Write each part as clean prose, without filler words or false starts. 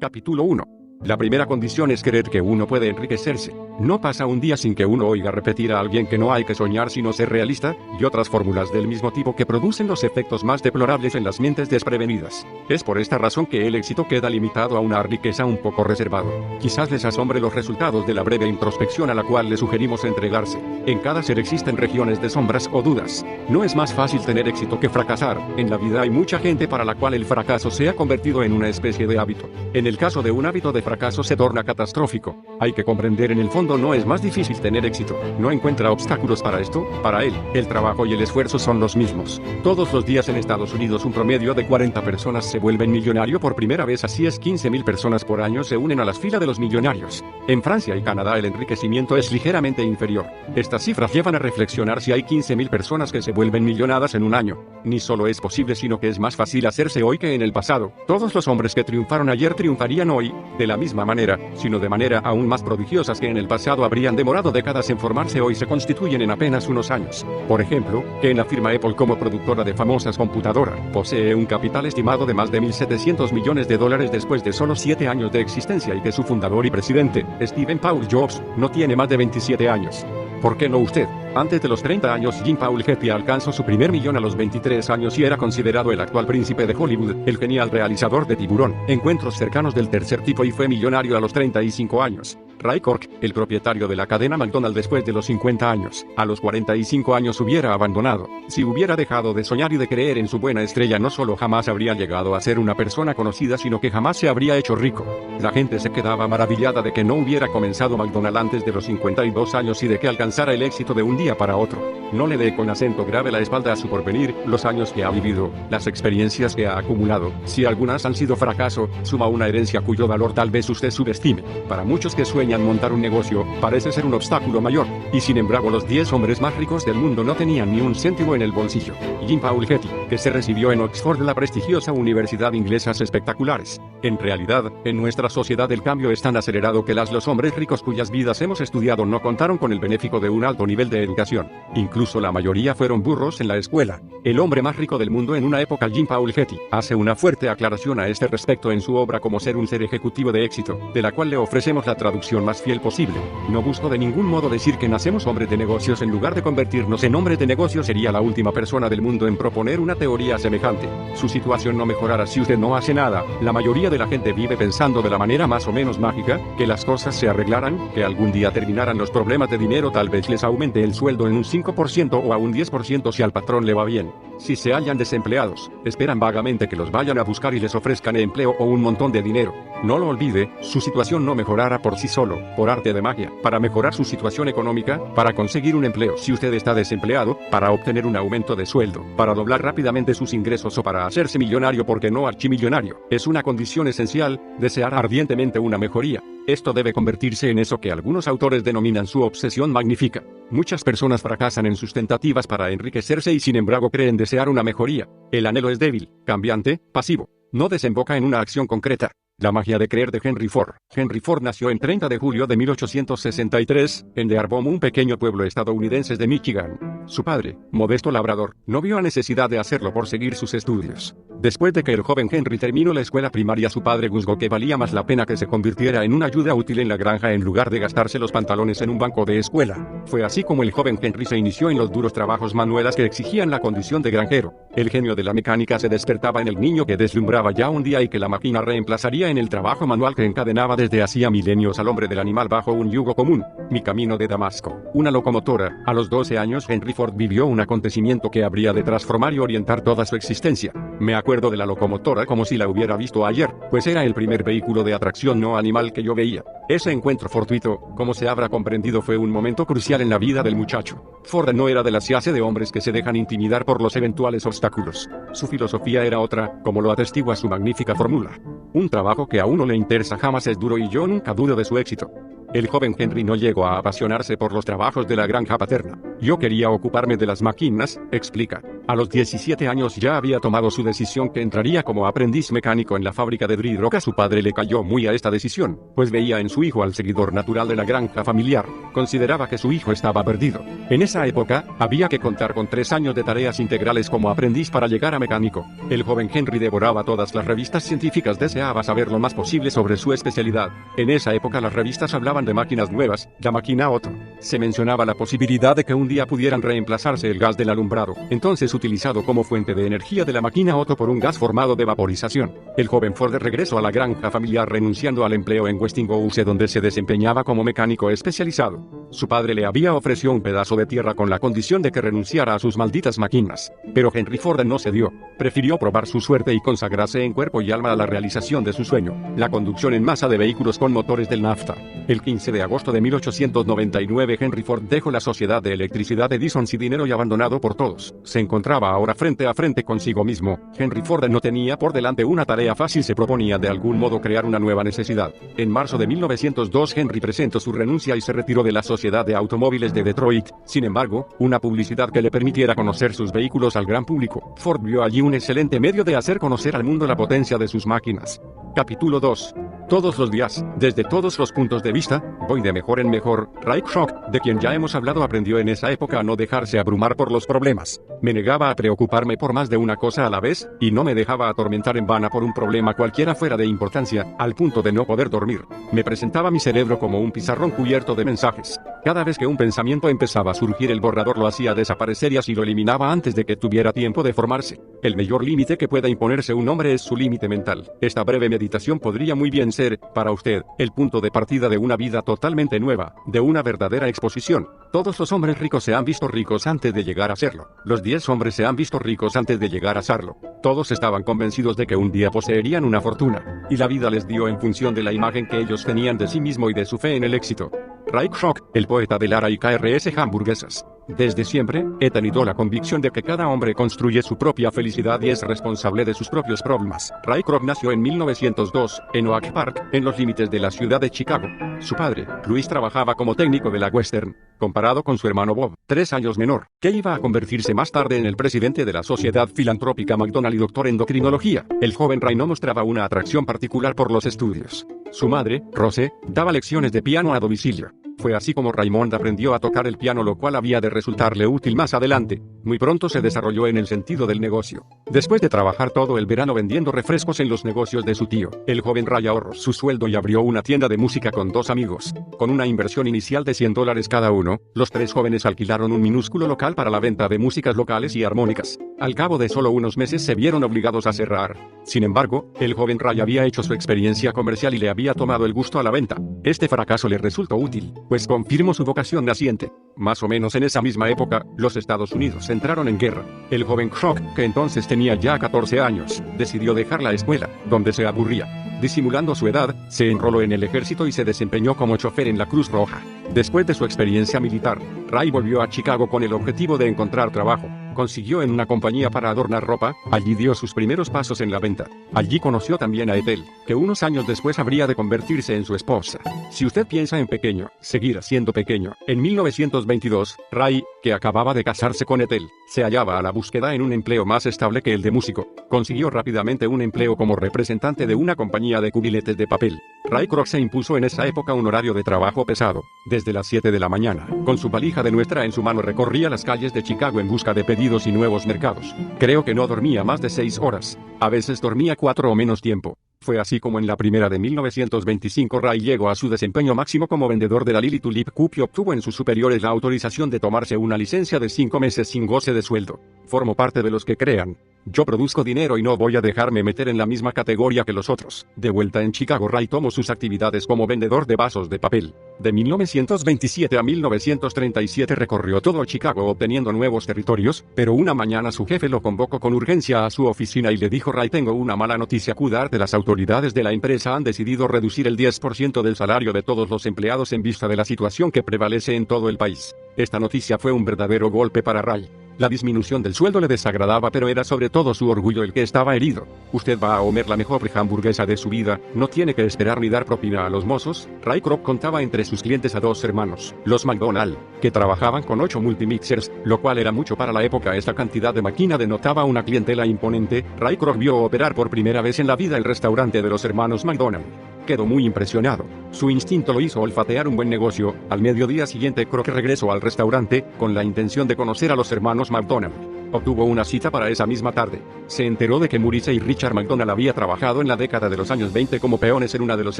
Capítulo 1. La primera condición es creer que uno puede enriquecerse. No pasa un día sin que uno oiga repetir a alguien que no hay que soñar sino ser realista, y otras fórmulas del mismo tipo que producen los efectos más deplorables en las mentes desprevenidas. Es por esta razón que el éxito queda limitado a una riqueza un poco reservado. Quizás les asombre los resultados de la breve introspección a la cual le sugerimos entregarse. En cada ser existen regiones de sombras o dudas. No es más fácil tener éxito que fracasar. En la vida hay mucha gente para la cual el fracaso se ha convertido en una especie de hábito. En el caso de un hábito de fracaso se torna catastrófico. Hay que comprender en el fondo no es más difícil tener éxito. No encuentra obstáculos para esto. Para él, el trabajo y el esfuerzo son los mismos. Todos los días en Estados Unidos un promedio de 40 personas se vuelven millonario por primera vez, así es 15.000 personas por año se unen a las filas de los millonarios. En Francia y Canadá el enriquecimiento es ligeramente inferior. Estas cifras llevan a reflexionar si hay 15.000 personas que se vuelven millonadas en un año. Ni solo es posible sino que es más fácil hacerse hoy que en el pasado. Todos los hombres que triunfaron ayer triunfarían hoy, de la misma manera, sino de manera aún más prodigiosas que en el pasado habrían demorado décadas en formarse, hoy se constituyen en apenas unos años. Por ejemplo, que en la firma Apple como productora de famosas computadoras, posee un capital estimado de más de $1.700 millones después de solo 7 años de existencia y que su fundador y presidente, Stephen Paul Jobs, no tiene más de 27 años. ¿Por qué no usted? Antes de los 30 años Jim Paul Getty alcanzó su primer millón a los 23 años y era considerado el actual príncipe de Hollywood, el genial realizador de Tiburón, encuentros cercanos del tercer tipo, y fue millonario a los 35 años. Ray Kroc, el propietario de la cadena McDonald's, después de los 50 años, a los 45 años hubiera abandonado. Si hubiera dejado de soñar y de creer en su buena estrella, no solo jamás habría llegado a ser una persona conocida, sino que jamás se habría hecho rico. La gente se quedaba maravillada de que no hubiera comenzado McDonald's antes de los 52 años y de que alcanzara el éxito de un día para otro. No le dé con acento grave la espalda a su porvenir, los años que ha vivido, las experiencias que ha acumulado. Si algunas han sido fracaso, suma una herencia cuyo valor tal vez usted subestime. Para muchos que sueñan montar un negocio, parece ser un obstáculo mayor, y sin embargo los 10 hombres más ricos del mundo no tenían ni un céntimo en el bolsillo. Jim Paul Getty, que se recibió en Oxford, la prestigiosa universidad inglesa, espectaculares. En realidad, en nuestra sociedad el cambio es tan acelerado que los hombres ricos cuyas vidas hemos estudiado no contaron con el benéficio de un alto nivel de educación. Incluso la mayoría fueron burros en la escuela. El hombre más rico del mundo en una época, Jim Paul Getty, hace una fuerte aclaración a este respecto en su obra Cómo ser un ser ejecutivo de éxito, de la cual le ofrecemos la traducción más fiel posible. No busco de ningún modo decir que nacemos hombres de negocios. En lugar de convertirnos en hombres de negocios, sería la última persona del mundo en proponer una teoría semejante. Su situación no mejorará si usted no hace nada. La mayoría de la gente vive pensando de la manera más o menos mágica, que las cosas se arreglarán, que algún día terminarán los problemas de dinero, tal vez les aumente el sueldo en un 5% o a un 10% si al patrón le va bien. Si se hallan desempleados, esperan vagamente que los vayan a buscar y les ofrezcan empleo o un montón de dinero. No lo olvide, su situación no mejorará por sí solo, por arte de magia. Para mejorar su situación económica, para conseguir un empleo si usted está desempleado, para obtener un aumento de sueldo, para doblar rápidamente sus ingresos o para hacerse millonario, porque no archimillonario, es una condición esencial, desear ardientemente una mejoría. Esto debe convertirse en eso que algunos autores denominan su obsesión magnífica. Muchas personas fracasan en sus tentativas para enriquecerse y sin embargo creen desear una mejoría. El anhelo es débil, cambiante, pasivo. No desemboca en una acción concreta. La magia de creer de Henry Ford. Henry Ford nació en 30 de julio de 1863, en Dearborn, un pequeño pueblo estadounidense de Michigan. Su padre, modesto labrador, no vio la necesidad de hacerlo por seguir sus estudios. Después de que el joven Henry terminó la escuela primaria, su padre juzgó que valía más la pena que se convirtiera en una ayuda útil en la granja en lugar de gastarse los pantalones en un banco de escuela. Fue así como el joven Henry se inició en los duros trabajos manuales que exigían la condición de granjero. El genio de la mecánica se despertaba en el niño, que deslumbraba ya un día y que la máquina reemplazaría en el trabajo manual que encadenaba desde hacía milenios al hombre del animal bajo un yugo común. Mi camino de Damasco. Una locomotora. A los 12 años Henry Ford vivió un acontecimiento que habría de transformar y orientar toda su existencia. Me acuerdo de la locomotora como si la hubiera visto ayer, pues era el primer vehículo de atracción no animal que yo veía. Ese encuentro fortuito, como se habrá comprendido, fue un momento crucial en la vida del muchacho. Ford no era de la clase de hombres que se dejan intimidar por los eventuales obstáculos. Su filosofía era otra, como lo atestigua su magnífica fórmula. Un trabajo que a uno le interesa jamás es duro y yo nunca dudo de su éxito. El joven Henry no llegó a apasionarse por los trabajos de la granja paterna. Yo quería ocuparme de las máquinas, explica. A los 17 años ya había tomado su decisión que entraría como aprendiz mecánico en la fábrica de Dry Rock. A su padre le cayó muy a esta decisión, pues veía en su hijo al seguidor natural de la granja familiar. Consideraba que su hijo estaba perdido. En esa época, había que contar con 3 años de tareas integrales como aprendiz para llegar a mecánico. El joven Henry devoraba todas las revistas científicas, deseaba saber lo más posible sobre su especialidad. En esa época las revistas hablaban de máquinas nuevas, la máquina Otto. Se mencionaba la posibilidad de que un día pudieran reemplazarse el gas del alumbrado, entonces utilizado como fuente de energía de la máquina Otto, por un gas formado de vaporización. El joven Ford regresó a la granja familiar renunciando al empleo en Westinghouse, donde se desempeñaba como mecánico especializado. Su padre le había ofrecido un pedazo de tierra con la condición de que renunciara a sus malditas máquinas. Pero Henry Ford no cedió. Prefirió probar su suerte y consagrarse en cuerpo y alma a la realización de su sueño, la conducción en masa de vehículos con motores del nafta. El 15 de agosto de 1899 Henry Ford dejó la Sociedad de Electricidad de Edison sin dinero y abandonado por todos. Se encontraba ahora frente a frente consigo mismo. Henry Ford no tenía por delante una tarea fácil, se proponía de algún modo crear una nueva necesidad. En marzo de 1902 Henry presentó su renuncia y se retiró de la Sociedad de Automóviles de Detroit. Sin embargo, una publicidad que le permitiera conocer sus vehículos al gran público. Ford vio allí un excelente medio de hacer conocer al mundo la potencia de sus máquinas. Capítulo 2. Todos los días, desde todos los puntos de vista, voy de mejor en mejor. Ray Kroc, de quien ya hemos hablado, aprendió en esa época a no dejarse abrumar por los problemas. Me negaba a preocuparme por más de una cosa a la vez, y no me dejaba atormentar en vano por un problema cualquiera fuera de importancia, al punto de no poder dormir. Me presentaba mi cerebro como un pizarrón cubierto de mensajes. Cada vez que un pensamiento empezaba a surgir, el borrador lo hacía desaparecer y así lo eliminaba antes de que tuviera tiempo de formarse. El mayor límite que pueda imponerse un hombre es su límite mental. Esta breve meditación podría muy bien ser, para usted, el punto de partida de una vida totalmente nueva, de una verdadera exposición. Todos los hombres ricos se han visto ricos antes de llegar a serlo. Los 10 hombres se han visto ricos antes de llegar a serlo. Todos estaban convencidos de que un día poseerían una fortuna, y la vida les dio en función de la imagen que ellos tenían de sí mismo y de su fe en el éxito. Ray Kroc, el poeta de Lara y KRS Hamburguesas. Desde siempre, he tenido la convicción de que cada hombre construye su propia felicidad y es responsable de sus propios problemas. Ray Kroc nació en 1902, en Oak Park, en los límites de la ciudad de Chicago. Su padre, Louis, trabajaba como técnico de la Western, comparado con su hermano Bob, 3 años menor, que iba a convertirse más tarde en el presidente de la Sociedad Filantrópica McDonald y doctor en endocrinología. El joven Ray no mostraba una atracción particular por los estudios. Su madre, Rose, daba lecciones de piano a domicilio. Fue así como Raymond aprendió a tocar el piano, lo cual había de resultarle útil más adelante. Muy pronto se desarrolló en el sentido del negocio. Después de trabajar todo el verano vendiendo refrescos en los negocios de su tío, el joven Ray ahorró su sueldo y abrió una tienda de música con 2 amigos. Con una inversión inicial de $100 cada uno, los 3 jóvenes alquilaron un minúsculo local para la venta de músicas locales y armónicas. Al cabo de solo unos meses se vieron obligados a cerrar. Sin embargo, el joven Ray había hecho su experiencia comercial y le había tomado el gusto a la venta. Este fracaso le resultó útil, pues confirmó su vocación naciente. Más o menos en esa misma época, los Estados Unidos entraron en guerra. El joven Kroc, que entonces tenía ya 14 años, decidió dejar la escuela, donde se aburría. Disimulando su edad, se enroló en el ejército y se desempeñó como chofer en la Cruz Roja. Después de su experiencia militar, Ray volvió a Chicago con el objetivo de encontrar trabajo. Consiguió en una compañía para adornar ropa, allí dio sus primeros pasos en la venta. Allí conoció también a Ethel, que unos años después habría de convertirse en su esposa. Si usted piensa en pequeño, seguirá siendo pequeño. En 1922, Ray, que acababa de casarse con Ethel, se hallaba a la búsqueda en un empleo más estable que el de músico. Consiguió rápidamente un empleo como representante de una compañía de cubiletes de papel. Ray Kroc se impuso en esa época un horario de trabajo pesado. Desde las 7 de la mañana, con su valija de nuestra en su mano, recorría las calles de Chicago en busca de pedidos y nuevos mercados. Creo que no dormía más de 6 horas. A veces dormía 4 o menos tiempo. Fue así como en la primera de 1925 Ray llegó a su desempeño máximo como vendedor de la Lily Tulip Cup y obtuvo en sus superiores la autorización de tomarse una licencia de 5 meses sin goce de sueldo. Formo parte de los que crean: yo produzco dinero y no voy a dejarme meter en la misma categoría que los otros. De vuelta en Chicago, Ray tomó sus actividades como vendedor de vasos de papel. De 1927 a 1937 recorrió todo Chicago obteniendo nuevos territorios, pero una mañana su jefe lo convocó con urgencia a su oficina y le dijo: Ray, tengo una mala noticia que darte. Las autoridades de la empresa han decidido reducir el 10% del salario de todos los empleados en vista de la situación que prevalece en todo el país. Esta noticia fue un verdadero golpe para Ray. La disminución del sueldo le desagradaba, pero era sobre todo su orgullo el que estaba herido. Usted va a comer la mejor hamburguesa de su vida, no tiene que esperar ni dar propina a los mozos. Ray Kroc contaba entre sus clientes a dos hermanos, los McDonald, que trabajaban con 8 multimixers, lo cual era mucho para la época. Esta cantidad de máquina denotaba una clientela imponente. Ray Kroc vio operar por primera vez en la vida el restaurante de los hermanos McDonald. Quedó muy impresionado. Su instinto lo hizo olfatear un buen negocio. Al mediodía siguiente Kroc regresó al restaurante, con la intención de conocer a los hermanos McDonald. Obtuvo una cita para esa misma tarde. Se enteró de que Maurice y Richard McDonald había trabajado en la década de los años 20 como peones en uno de los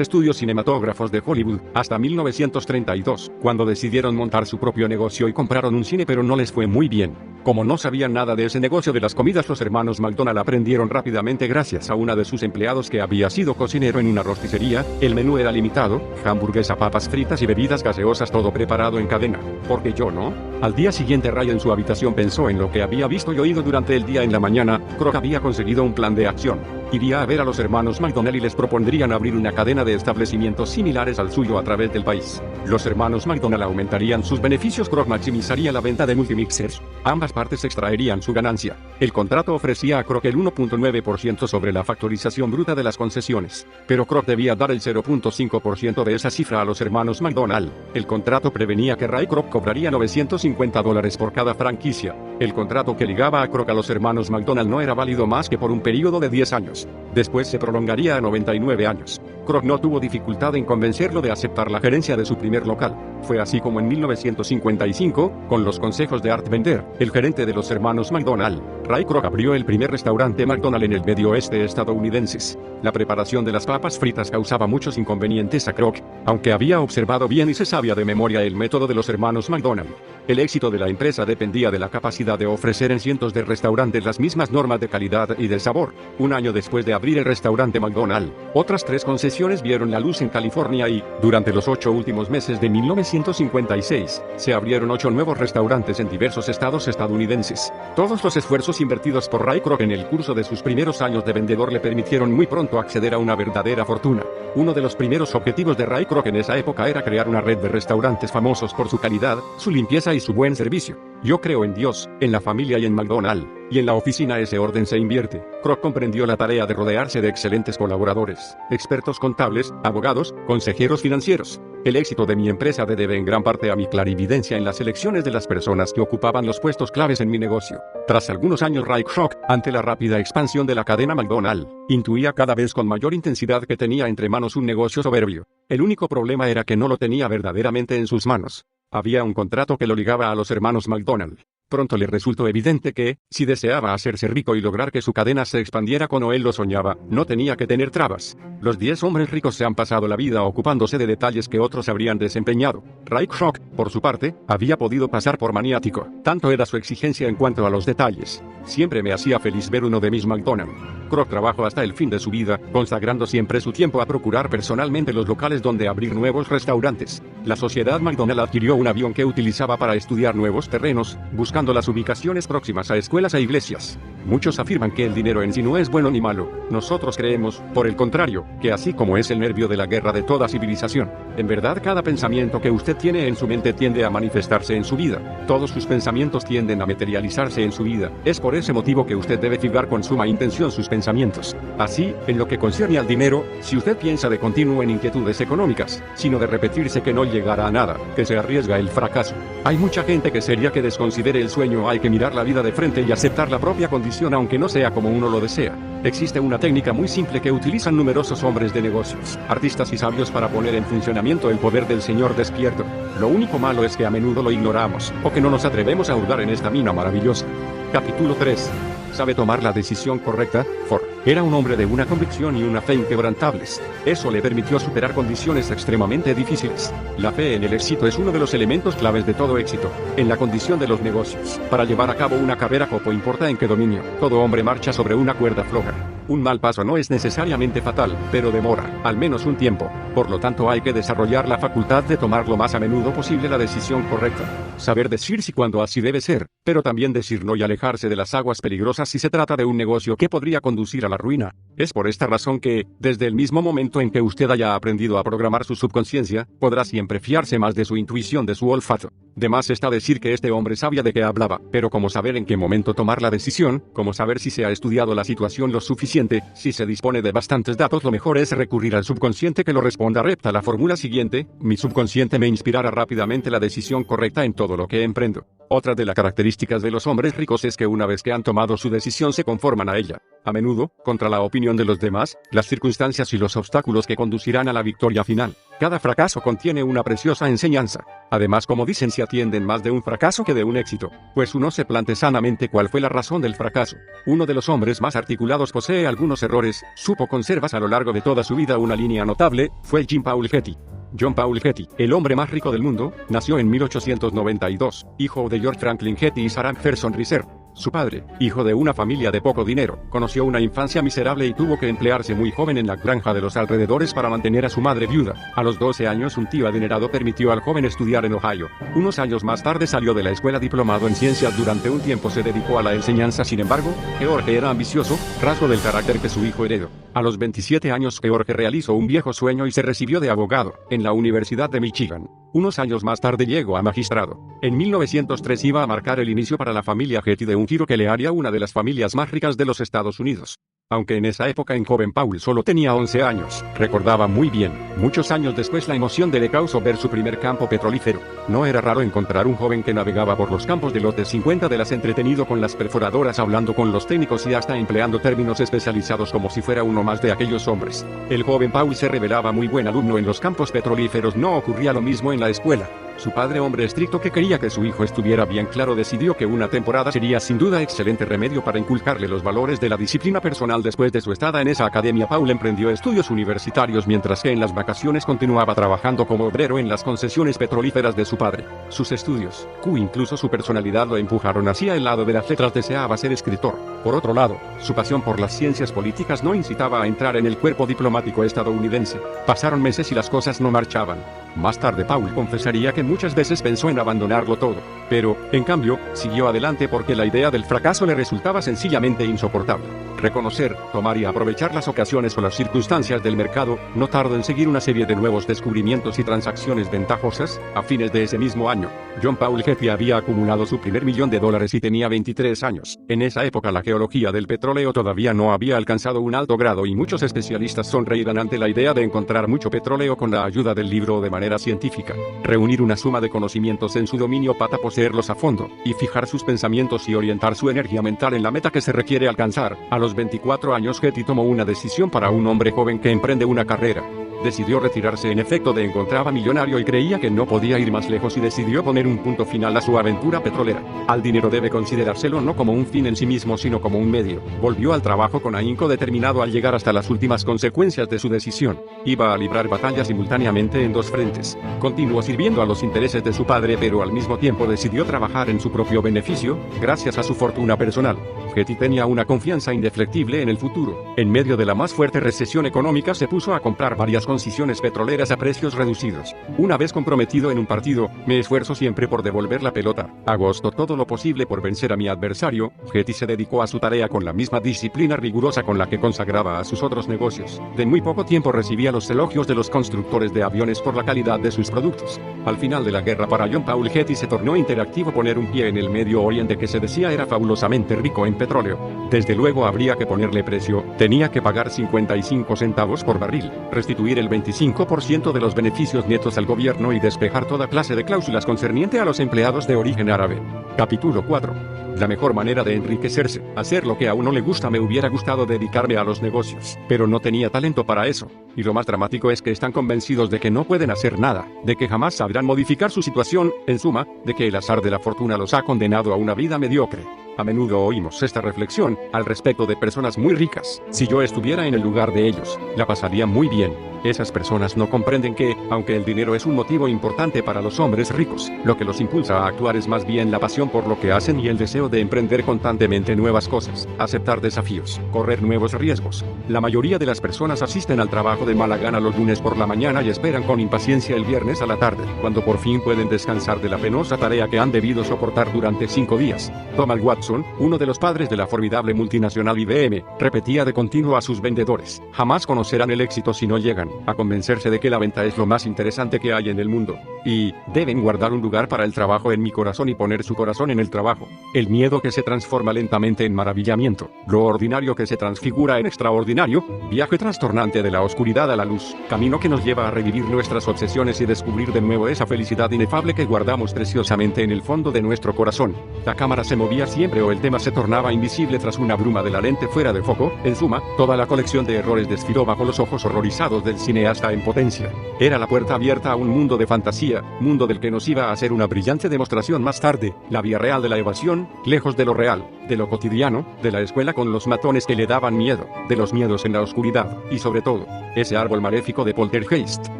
estudios cinematógrafos de Hollywood, hasta 1932, cuando decidieron montar su propio negocio y compraron un cine, pero no les fue muy bien. Como no sabían nada de ese negocio de las comidas, los hermanos McDonald aprendieron rápidamente gracias a una de sus empleados que había sido cocinero en una rosticería. El menú era limitado, hamburguesa, papas fritas y bebidas gaseosas, todo preparado en cadena. ¿Por qué yo no? Al día siguiente Ray en su habitación pensó en lo que había visto y oído durante el día. En la mañana, Kroc había conseguido un plan de acción. Iría a ver a los hermanos McDonald y les propondrían abrir una cadena de establecimientos similares al suyo a través del país. Los hermanos McDonald aumentarían sus beneficios, Kroc maximizaría la venta de multimixers. Ambas partes extraerían su ganancia. El contrato ofrecía a Kroc el 1.9% sobre la factorización bruta de las concesiones, pero Kroc debía dar el 0.5% de esa cifra a los hermanos McDonald. El contrato prevenía que Ray Kroc cobraría $950 por cada franquicia. El contrato que ligaba a Kroc a los hermanos McDonald no era válido más que por un periodo de 10 años. Después se prolongaría a 99 años. Kroc no tuvo dificultad en convencerlo de aceptar la gerencia de su primer local. Fue así como en 1955, con los consejos de Art Bender, el gerente de los hermanos McDonald, Ray Kroc abrió el primer restaurante McDonald en el medio oeste estadounidense. La preparación de las papas fritas causaba muchos inconvenientes a Kroc, aunque había observado bien y se sabía de memoria el método de los hermanos McDonald. El éxito de la empresa dependía de la capacidad de ofrecer en cientos de restaurantes las mismas normas de calidad y de sabor. Un año después de abrir el restaurante McDonald, otras 3 concesiones vieron la luz en California y, durante los 8 últimos meses de 1956, se abrieron 8 nuevos restaurantes en diversos estados estadounidenses. Todos los esfuerzos invertidos por Ray Kroc en el curso de sus primeros años de vendedor le permitieron muy pronto acceder a una verdadera fortuna. Uno de los primeros objetivos de Ray Kroc en esa época era crear una red de restaurantes famosos por su calidad, su limpieza y su buen servicio. Yo creo en Dios, en la familia y en McDonald, y en la oficina ese orden se invierte. Kroc comprendió la tarea de rodearse de excelentes colaboradores, expertos contables, abogados, consejeros financieros. El éxito de mi empresa debe en gran parte a mi clarividencia en las elecciones de las personas que ocupaban los puestos claves en mi negocio. Tras algunos años Ray Kroc, ante la rápida expansión de la cadena McDonald, intuía cada vez con mayor intensidad que tenía entre manos un negocio soberbio. El único problema era que no lo tenía verdaderamente en sus manos. Había un contrato que lo ligaba a los hermanos McDonald. Pronto le resultó evidente que, si deseaba hacerse rico y lograr que su cadena se expandiera como él lo soñaba, no tenía que tener trabas. Los 10 hombres ricos se han pasado la vida ocupándose de detalles que otros habrían desempeñado. Ray Kroc, por su parte, había podido pasar por maniático. Tanto era su exigencia en cuanto a los detalles. Siempre me hacía feliz ver uno de mis McDonald. Kroc trabajó hasta el fin de su vida, consagrando siempre su tiempo a procurar personalmente los locales donde abrir nuevos restaurantes. La sociedad McDonald adquirió un avión que utilizaba para estudiar nuevos terrenos, buscando las ubicaciones próximas a escuelas e iglesias. Muchos afirman que el dinero en sí no es bueno ni malo. Nosotros creemos, por el contrario, que así como es el nervio de la guerra de toda civilización, en verdad cada pensamiento que usted tiene en su mente tiende a manifestarse en su vida. Todos sus pensamientos tienden a materializarse en su vida. Es por ese motivo que usted debe fijar con suma intención sus pensamientos. Así, en lo que concierne al dinero, si usted piensa de continuo en inquietudes económicas, sino de repetirse que no llegará a nada, que se arriesga el fracaso. Hay mucha gente que sería que desconsidere el sueño. Hay que mirar la vida de frente y aceptar la propia condición aunque no sea como uno lo desea. Existe una técnica muy simple que utilizan numerosos hombres de negocios, artistas y sabios para poner en funcionamiento el poder del Señor despierto. Lo único malo es que a menudo lo ignoramos, o que no nos atrevemos a hurgar en esta mina maravillosa. Capítulo 3. ¿Sabe tomar la decisión correcta? Ford era un hombre de una convicción y una fe inquebrantables. Eso le permitió superar condiciones extremadamente difíciles. La fe en el éxito es uno de los elementos claves de todo éxito. En la condición de los negocios, para llevar a cabo una carrera, poco importa en qué dominio, todo hombre marcha sobre una cuerda floja. Un mal paso no es necesariamente fatal, pero demora, al menos un tiempo. Por lo tanto hay que desarrollar la facultad de tomar lo más a menudo posible la decisión correcta. Saber decir sí cuando así debe ser, pero también decir no y alejarse de las aguas peligrosas si se trata de un negocio que podría conducir a la ruina. Es por esta razón que, desde el mismo momento en que usted haya aprendido a programar su subconsciencia, podrá siempre fiarse más de su intuición, de su olfato. De más está decir que este hombre sabía de qué hablaba, pero cómo saber en qué momento tomar la decisión, cómo saber si se ha estudiado la situación lo suficiente, si se dispone de bastantes datos, lo mejor es recurrir al subconsciente que lo responda. Repta la fórmula siguiente: mi subconsciente me inspirará rápidamente la decisión correcta en todo lo que emprendo. Otra de las características de los hombres ricos es que una vez que han tomado su decisión se conforman a ella. A menudo, contra la opinión de los demás, las circunstancias y los obstáculos que conducirán a la victoria final. Cada fracaso contiene una preciosa enseñanza. Además, como dicen, se atienden más de un fracaso que de un éxito, pues uno se plante sanamente cuál fue la razón del fracaso. Uno de los hombres más articulados posee algunos errores, supo conservar a lo largo de toda su vida una línea notable, fue Jim Paul Getty. John Paul Getty, el hombre más rico del mundo, nació en 1892, hijo de George Franklin Getty y Sarah Ferguson Reserve. Su padre, hijo de una familia de poco dinero, conoció una infancia miserable y tuvo que emplearse muy joven en la granja de los alrededores para mantener a su madre viuda. A los 12 años un tío adinerado permitió al joven estudiar en Ohio. Unos años más tarde salió de la escuela diplomado en ciencias. Durante un tiempo se dedicó a la enseñanza. Sin embargo, George era ambicioso, rasgo del carácter que su hijo heredó. A los 27 años George realizó un viejo sueño y se recibió de abogado en la Universidad de Michigan. Unos años más tarde llegó a magistrado. En 1903 iba a marcar el inicio para la familia Getty de un giro que le haría una de las familias más ricas de los Estados Unidos. Aunque en esa época en joven Paul solo tenía 11 años, recordaba muy bien, muchos años después, la emoción que le causó ver su primer campo petrolífero. No era raro encontrar un joven que navegaba por los campos de lotes 50 de las entretenido con las perforadoras, hablando con los técnicos y hasta empleando términos especializados como si fuera uno más de aquellos hombres. El joven Paul se revelaba muy buen alumno en los campos petrolíferos. No ocurría lo mismo en la escuela. Su padre, hombre estricto que quería que su hijo estuviera bien claro, decidió que una temporada sería sin duda excelente remedio para inculcarle los valores de la disciplina personal. Después de su estada en esa academia, Paul emprendió estudios universitarios, mientras que en las vacaciones continuaba trabajando como obrero en las concesiones petrolíferas de su padre. Sus estudios, incluso su personalidad, lo empujaron hacia el lado de las letras. Deseaba ser escritor. Por otro lado, su pasión por las ciencias políticas no incitaba a entrar en el cuerpo diplomático estadounidense. Pasaron meses y las cosas no marchaban. Más tarde Paul confesaría que muchas veces pensó en abandonarlo todo, pero, en cambio, siguió adelante porque la idea del fracaso le resultaba sencillamente insoportable. Reconocer, tomar y aprovechar las ocasiones o las circunstancias del mercado. No tardó en seguir una serie de nuevos descubrimientos y transacciones ventajosas. A fines de ese mismo año, John Paul Getty había acumulado su primer $1 millón y tenía 23 años. En esa época la geología del petróleo todavía no había alcanzado un alto grado y muchos especialistas sonreían ante la idea de encontrar mucho petróleo con la ayuda del libro de manera científica. Reunir una suma de conocimientos en su dominio para poseerlos a fondo, y fijar sus pensamientos y orientar su energía mental en la meta que se requiere alcanzar. A los 24 años Getty tomó una decisión para un hombre joven que emprende una carrera. Decidió retirarse. En efecto, se encontraba millonario y creía que no podía ir más lejos, y decidió poner un punto final a su aventura petrolera. Al dinero debe considerárselo no como un fin en sí mismo, sino como un medio. Volvió al trabajo con ahínco, determinado a llegar hasta las últimas consecuencias de su decisión. Iba a librar batallas simultáneamente en dos frentes. Continuó sirviendo a los intereses de su padre, pero al mismo tiempo decidió trabajar en su propio beneficio, gracias a su fortuna personal. Getty tenía una confianza indeflectible en el futuro. En medio de la más fuerte recesión económica se puso a comprar varias concesiones petroleras a precios reducidos. Una vez comprometido en un partido, me esfuerzo siempre por devolver la pelota. Hago todo lo posible por vencer a mi adversario. Getty se dedicó a su tarea con la misma disciplina rigurosa con la que consagraba a sus otros negocios. De muy poco tiempo recibía los elogios de los constructores de aviones por la calidad de sus productos. Al final de la guerra, para John Paul Getty se tornó interactivo poner un pie en el Medio Oriente, que se decía era fabulosamente rico en petróleo. Desde luego habría que ponerle precio. Tenía que pagar 55 centavos por barril, restituir el 25% de los beneficios netos al gobierno y despejar toda clase de cláusulas concerniente a los empleados de origen árabe. Capítulo 4. La mejor manera de enriquecerse: hacer lo que a uno le gusta. Me hubiera gustado dedicarme a los negocios, pero no tenía talento para eso. Y lo más dramático es que están convencidos de que no pueden hacer nada, de que jamás sabrán modificar su situación, en suma, de que el azar de la fortuna los ha condenado a una vida mediocre. A menudo oímos esta reflexión al respecto de personas muy ricas: si yo estuviera en el lugar de ellos, la pasaría muy bien. Esas personas no comprenden que, aunque el dinero es un motivo importante para los hombres ricos, lo que los impulsa a actuar es más bien la pasión por lo que hacen y el deseo de emprender constantemente nuevas cosas, aceptar desafíos, correr nuevos riesgos. La mayoría de las personas asisten al trabajo de mala gana los lunes por la mañana y esperan con impaciencia el viernes a la tarde, cuando por fin pueden descansar de la penosa tarea que han debido soportar durante 5 días. Thomas Watson. Jacobson, uno de los padres de la formidable multinacional IBM, repetía de continuo a sus vendedores: jamás conocerán el éxito si no llegan a convencerse de que la venta es lo más interesante que hay en el mundo. Y deben guardar un lugar para el trabajo en mi corazón y poner su corazón en el trabajo. El miedo que se transforma lentamente en maravillamiento, lo ordinario que se transfigura en extraordinario, viaje trastornante de la oscuridad a la luz, camino que nos lleva a revivir nuestras obsesiones y descubrir de nuevo esa felicidad inefable que guardamos preciosamente en el fondo de nuestro corazón. La cámara se movía siempre o el tema se tornaba invisible tras una bruma de la lente fuera de foco. En suma, toda la colección de errores desfiló bajo los ojos horrorizados del cineasta en potencia. Era la puerta abierta a un mundo de fantasía, mundo del que nos iba a hacer una brillante demostración más tarde, la vía real de la evasión, lejos de lo real, de lo cotidiano, de la escuela con los matones que le daban miedo, de los miedos en la oscuridad, y sobre todo, ese árbol maléfico de Poltergeist.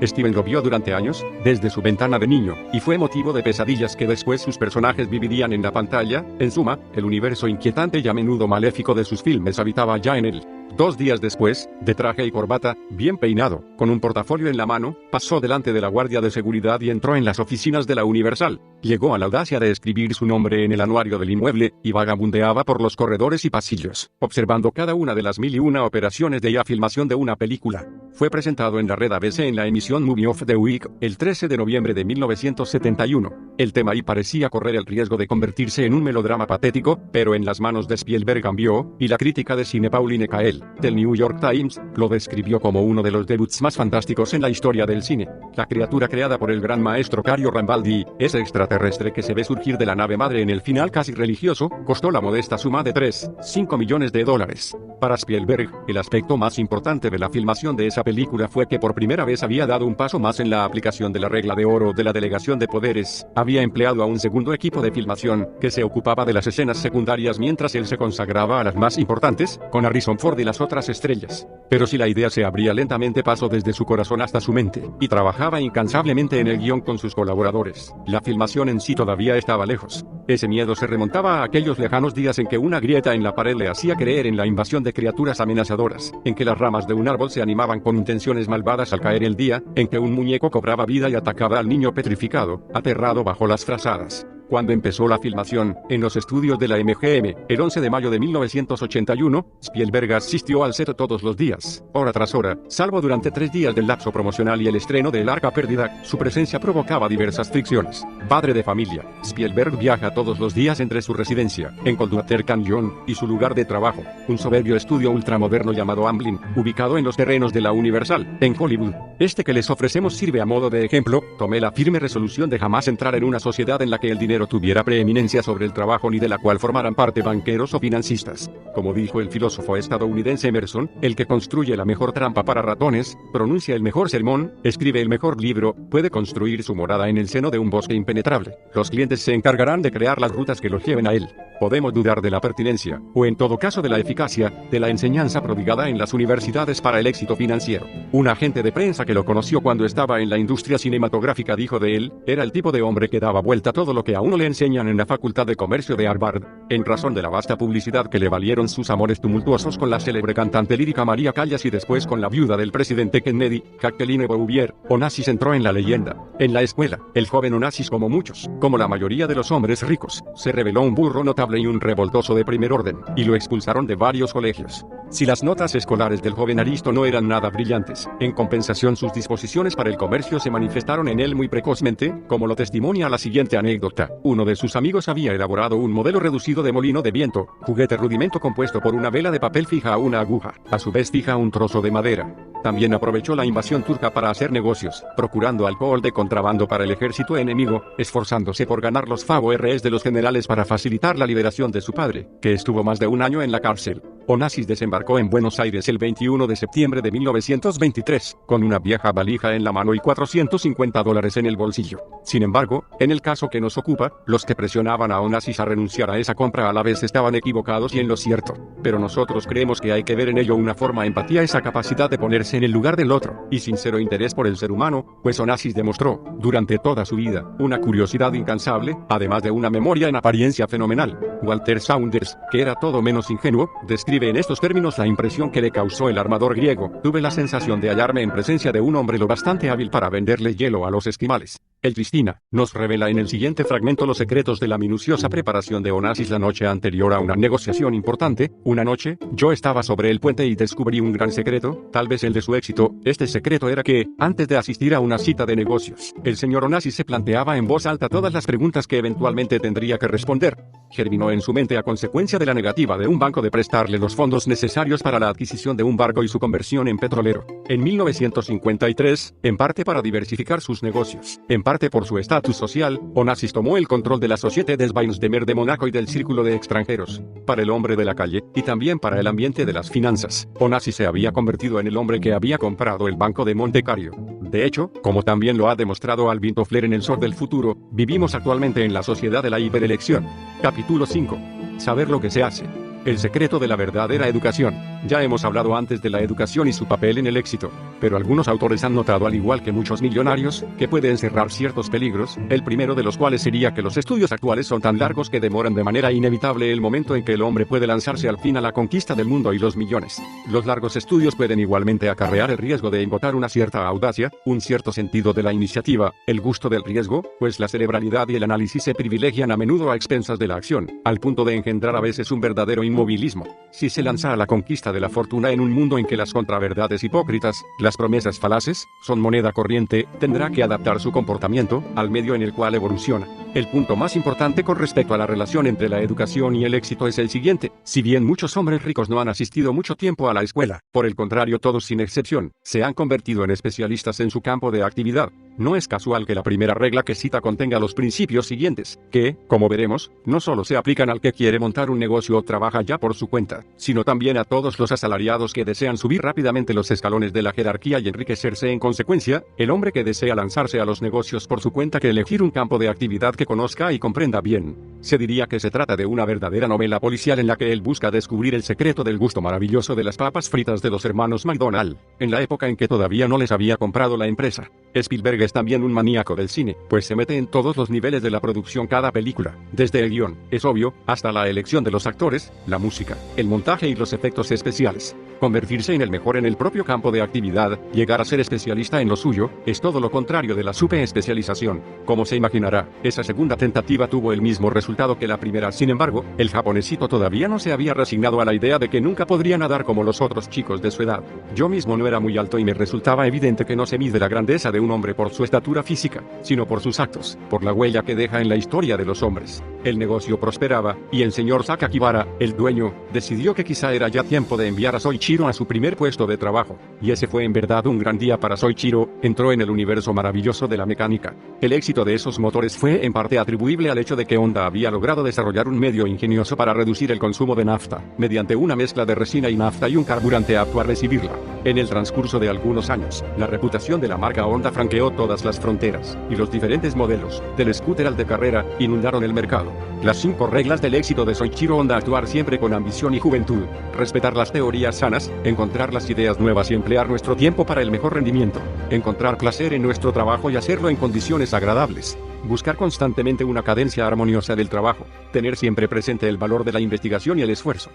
Steven lo vio durante años, desde su ventana de niño, y fue motivo de pesadillas que después sus personajes vivirían en la pantalla. En suma, el universo inquietante y a menudo maléfico de sus filmes habitaba ya en él. 2 días después, de traje y corbata, bien peinado, con un portafolio en la mano, pasó delante de la guardia de seguridad y entró en las oficinas de la Universal. Llegó a la audacia de escribir su nombre en el anuario del inmueble, y vagabundeaba por los corredores y pasillos, observando cada una de las 1001 operaciones de la filmación de una película. Fue presentado en la red ABC en la emisión Movie of the Week, el 13 de noviembre de 1971. El tema ahí parecía correr el riesgo de convertirse en un melodrama patético, pero en las manos de Spielberg cambió, y la crítica de cine Pauline Kael, del New York Times, lo describió como uno de los debuts más fantásticos en la historia del cine. La criatura creada por el gran maestro Cario Rambaldi, ese extraterrestre que se ve surgir de la nave madre en el final casi religioso, costó la modesta suma de $3,5 millones. Para Spielberg, el aspecto más importante de la filmación de esa película fue que por primera vez había dado un paso más en la aplicación de la regla de oro de la delegación de poderes. Había empleado a un segundo equipo de filmación, que se ocupaba de las escenas secundarias mientras él se consagraba a las más importantes, con Harrison Ford y las otras estrellas. Pero si la idea se abría lentamente paso desde su corazón hasta su mente, y trabajaba incansablemente en el guión con sus colaboradores, la filmación en sí todavía estaba lejos. Ese miedo se remontaba a aquellos lejanos días en que una grieta en la pared le hacía creer en la invasión de criaturas amenazadoras, en que las ramas de un árbol se animaban con intenciones malvadas al caer el día, en que un muñeco cobraba vida y atacaba al niño petrificado, aterrado bajo las frazadas. Cuando empezó la filmación, en los estudios de la MGM, el 11 de mayo de 1981, Spielberg asistió al set todos los días, hora tras hora, salvo durante 3 días del lapso promocional y el estreno de El Arca Perdida. Su presencia provocaba diversas fricciones. Padre de familia, Spielberg viaja todos los días entre su residencia, en Coldwater Canyon, y su lugar de trabajo, un soberbio estudio ultramoderno llamado Amblin, ubicado en los terrenos de la Universal, en Hollywood. Este que les ofrecemos sirve a modo de ejemplo. Tomé la firme resolución de jamás entrar en una sociedad en la que el dinero tuviera preeminencia sobre el trabajo ni de la cual formaran parte banqueros o financistas. Como dijo el filósofo estadounidense Emerson, el que construye la mejor trampa para ratones, pronuncia el mejor sermón, escribe el mejor libro, puede construir su morada en el seno de un bosque impenetrable. Los clientes se encargarán de crear las rutas que los lleven a él. Podemos dudar de la pertinencia, o en todo caso de la eficacia, de la enseñanza prodigada en las universidades para el éxito financiero. Un agente de prensa que lo conoció cuando estaba en la industria cinematográfica dijo de él: era el tipo de hombre que daba vuelta todo lo que a uno le enseñan en la Facultad de Comercio de Harvard. En razón de la vasta publicidad que le valieron sus amores tumultuosos con la célebre cantante lírica María Callas y después con la viuda del presidente Kennedy, Jacqueline Bouvier, Onassis entró en la leyenda. En la escuela, el joven Onassis, como muchos, como la mayoría de los hombres ricos, se reveló un burro notable y un revoltoso de primer orden, y lo expulsaron de varios colegios. Si las notas escolares del joven Aristo no eran nada brillantes, en compensación sus disposiciones para el comercio se manifestaron en él muy precozmente, como lo testimonia la siguiente anécdota. Uno de sus amigos había elaborado un modelo reducido de molino de viento, juguete rudimento compuesto por una vela de papel fija a una aguja, a su vez fija a un trozo de madera. También aprovechó la invasión turca para hacer negocios, procurando alcohol de contrabando para el ejército enemigo, esforzándose por ganar los favores de los generales para facilitar la liberación de su padre, que estuvo más de un año en la cárcel. Onassis desembarcó en Buenos Aires el 21 de septiembre de 1923, con una vieja valija en la mano y $450 en el bolsillo. Sin embargo, en el caso que nos ocupa, los que presionaban a Onassis a renunciar a esa compra a la vez estaban equivocados y en lo cierto. Pero nosotros creemos que hay que ver en ello una forma empatía, esa capacidad de ponerse en el lugar del otro, y sincero interés por el ser humano, pues Onassis demostró, durante toda su vida, una curiosidad incansable, además de una memoria en apariencia fenomenal. Walter Saunders, que era todo menos ingenuo, describe en estos términos la impresión que le causó el armador griego: tuve la sensación de hallarme en presencia de un hombre lo bastante hábil para venderle hielo a los esquimales. Cristina, nos revela en el siguiente fragmento los secretos de la minuciosa preparación de Onassis la noche anterior a una negociación importante. Una noche, yo estaba sobre el puente y descubrí un gran secreto, tal vez el de su éxito. Este secreto era que, antes de asistir a una cita de negocios, el señor Onassis se planteaba en voz alta todas las preguntas que eventualmente tendría que responder. Germinó en su mente a consecuencia de la negativa de un banco de prestarle los fondos necesarios para la adquisición de un barco y su conversión en petrolero. En 1953, en parte para diversificar sus negocios, en parte por su estatus social, Onassis tomó el control de la Société des Vins de Mer de Mónaco y del Círculo de Extranjeros. Para el hombre de la calle, y también para el ambiente de las finanzas, Onassis se había convertido en el hombre que había comprado el Banco de Monte Carlo. De hecho, como también lo ha demostrado Alvin Toffler en El Sol del Futuro, vivimos actualmente en la sociedad de la hiperelección. Capítulo 5. Saber lo que se hace. El secreto de la verdadera educación. Ya hemos hablado antes de la educación y su papel en el éxito, pero algunos autores han notado, al igual que muchos millonarios, que puede encerrar ciertos peligros, el primero de los cuales sería que los estudios actuales son tan largos que demoran de manera inevitable el momento en que el hombre puede lanzarse al fin a la conquista del mundo y los millones. Los largos estudios pueden igualmente acarrear el riesgo de encontrar una cierta audacia, un cierto sentido de la iniciativa, el gusto del riesgo, pues la cerebralidad y el análisis se privilegian a menudo a expensas de la acción, al punto de engendrar a veces un verdadero inmovilismo. Si se lanza a la conquista de la fortuna en un mundo en que las contraverdades hipócritas, las promesas falaces, son moneda corriente, tendrá que adaptar su comportamiento al medio en el cual evoluciona. El punto más importante con respecto a la relación entre la educación y el éxito es el siguiente: si bien muchos hombres ricos no han asistido mucho tiempo a la escuela, por el contrario todos sin excepción, se han convertido en especialistas en su campo de actividad. No es casual que la primera regla que cita contenga los principios siguientes, que, como veremos, no solo se aplican al que quiere montar un negocio o trabaja ya por su cuenta, sino también a todos los asalariados que desean subir rápidamente los escalones de la jerarquía y enriquecerse en consecuencia. El hombre que desea lanzarse a los negocios por su cuenta que elegir un campo de actividad que conozca y comprenda bien. Se diría que se trata de una verdadera novela policial en la que él busca descubrir el secreto del gusto maravilloso de las papas fritas de los hermanos McDonald, en la época en que todavía no les había comprado la empresa. Spielberg es también un maníaco del cine, pues se mete en todos los niveles de la producción cada película, desde el guión, es obvio, hasta la elección de los actores, la música, el montaje y los efectos especiales. Convertirse en el mejor en el propio campo de actividad, llegar a ser especialista en lo suyo, es todo lo contrario de la subespecialización. Como se imaginará, esa segunda tentativa tuvo el mismo resultado que la primera. Sin embargo, el japonesito todavía no se había resignado a la idea de que nunca podría nadar como los otros chicos de su edad. Yo mismo no era muy alto y me resultaba evidente que no se mide la grandeza de un hombre por su estatura física, sino por sus actos, por la huella que deja en la historia de los hombres. El negocio prosperaba, y el señor Sakakibara, el dueño, decidió que quizá era ya tiempo de enviar a Soichiro a su primer puesto de trabajo. Y ese fue en verdad un gran día para Soichiro. Entró en el universo maravilloso de la mecánica. El éxito de esos motores fue en parte atribuible al hecho de que Honda había logrado desarrollar un medio ingenioso para reducir el consumo de nafta, mediante una mezcla de resina y nafta y un carburante apto a recibirla. En el transcurso de algunos años, la reputación de la marca Honda franqueó todas las fronteras, y los diferentes modelos, del scooter al de carrera, inundaron el mercado. Las 5 reglas del éxito de Soichiro Honda: actuar siempre con ambición y juventud, respetar las teorías sanas, encontrar las ideas nuevas y emplear nuestro tiempo para el mejor rendimiento, encontrar placer en nuestro trabajo y hacerlo en condiciones agradables, buscar constantemente una cadencia armoniosa del trabajo, tener siempre presente el valor de la investigación y el esfuerzo.